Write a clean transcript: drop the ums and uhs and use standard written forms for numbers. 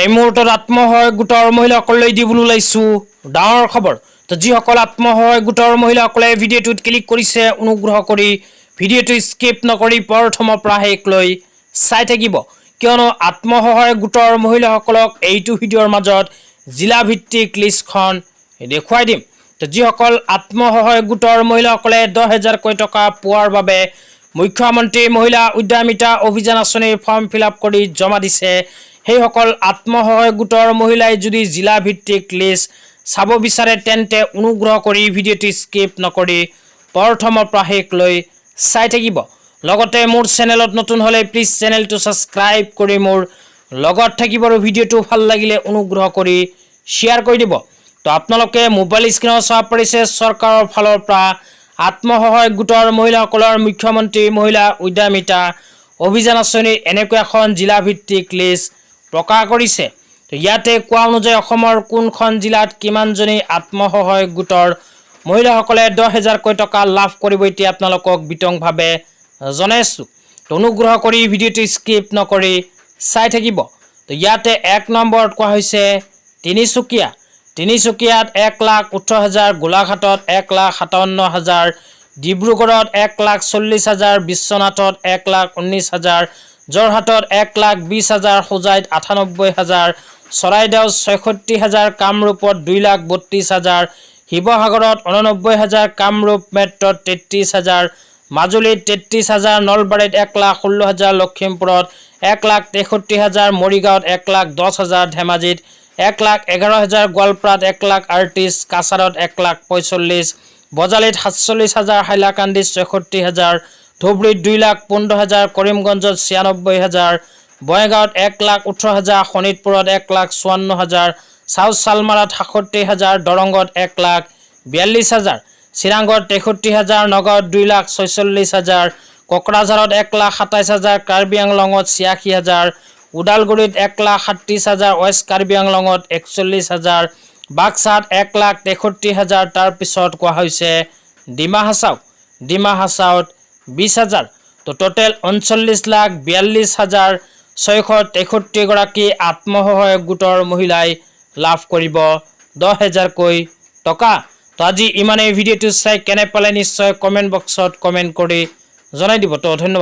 এই মুহূৰ্তত আত্মসহায়ক গোটৰ মহিলাসকললৈ দিবলৈ ওলাইছো ডাঙৰ খবৰ। তো যিসকল আত্মসহায়ক গোটৰ মহিলাসকলে ভিডিঅ'টোত ক্লিক কৰিছে অনুগ্ৰহ কৰি ভিডিঅ'টো স্কিপ নকৰি প্ৰথমৰ পৰা শেষলৈ চাই থাকিব, কিয়নো আত্মসহায়ক গোটৰ মহিলাসকলক এইটো ভিডিঅ'ৰ মাজত জিলা ভিত্তিক লিষ্টখন দেখুৱাই দিম। তো যিসকল আত্মসহায়ক গোটৰ মহিলাসকলে 10,000 টকা পোৱাৰ বাবে মুখ্যমন্ত্ৰী মহিলা উদ্যমিতা অভিযান আঁচনিৰ ফৰ্ম ফিল-আপ কৰি জমা দিছে, সেইসকল আত্মসহায়ক গোটৰ মহিলাই যদি জিলা ভিত্তিক লিষ্ট চাব বিচাৰে তেন্তে অনুগ্ৰহ কৰি ভিডিঅ'টো স্কিপ নকৰি প্ৰথমৰ পৰা শেষলৈ চাই থাকিব। লগতে মোৰ চেনেলত নতুন হ'লে প্লিজ চেনেলটো ছাবস্ক্ৰাইব কৰি মোৰ লগত থাকিব আৰু ভিডিঅ'টো ভাল লাগিলে অনুগ্ৰহ কৰি শ্বেয়াৰ কৰি দিব। তো আপোনালোকে মোবাইল স্ক্ৰীনত চাব পাৰিছে চৰকাৰৰ ফালৰ পৰা আত্মসহায়ক গোটৰ মহিলাসকলৰ মুখ্যমন্ত্ৰী মহিলা উদ্যমিতা অভিযান আঁচনিৰ এনেকুৱা এখন জিলা ভিত্তিক লিষ্ট প্ৰকাশ কৰিছে। তো ইয়াতে কোৱা অনুযায়ী অসমৰ কোনখন জিলাত কিমানজনী আত্মসহায়ক গোটৰ মহিলাসকলে 10,000 টকা লাভ কৰিব এতিয়া আপোনালোকক বিতংভাৱে জনাইছোঁ। তো অনুগ্ৰহ কৰি ভিডিঅ'টো স্কিপ নকৰি চাই থাকিব। তো ইয়াতে 1 নম্বৰত কোৱা হৈছে তিনিচুকীয়াত 1,18,000, গোলাঘাটত 1,57,000, ডিব্ৰুগড়ত 1,40,000, বিশ্বনাথত 1,19,000, যোৰহাটত 1,20,000, হোজাইত 98,000, চৰাইদেউত 66,000, কামৰূপত 2,32,000, শিৱসাগৰত 89,000, কামৰূপ মেট্ৰত 33,000, মাজুলীত 33,000, নলবাৰীত 1,16,000, লখিমপুৰত 1,63,000, মৰিগাঁৱত 1,10,000, ধেমাজিত 1,11,000, গোৱালপাৰাত 1,38,000, কাছাৰত 1,45,000, বজালীত 47,000, হাইলাকান্দিত 66,000, ধুবুৰীত 2,15,000, কৰিমগঞ্জত 96,000, বঙাইগাঁৱত 1,18,000, শোণিতপুৰত 1,54,000, চাউথ চালমাৰাত 67,000, দৰঙত 1,42,000, চিৰাঙত 63,000, নগাঁৱত 2,46,000, কোকৰাঝাৰত 1,27,000, কাৰ্বি আংলঙত 86,000, ওদালগুৰিত 1,30,000, ৱেষ্ট কাৰ্বি আংলঙত 41,000, বাক্সাত 1,63,000। তাৰপিছত কোৱা হৈছে ডিমা হাছাওত 20,000। তো টোটেল 39,42,663 গৰাকী আত্মসহায়ক গোটৰ মহিলাই লাভ কৰিব 10,000 টকা। তো আজি ইমানেই। ভিডিঅ'টো চাই কেনে পালে নিশ্চয় কমেণ্ট বক্সত কমেণ্ট কৰি জনাই দিব। তো ধন্যবাদ।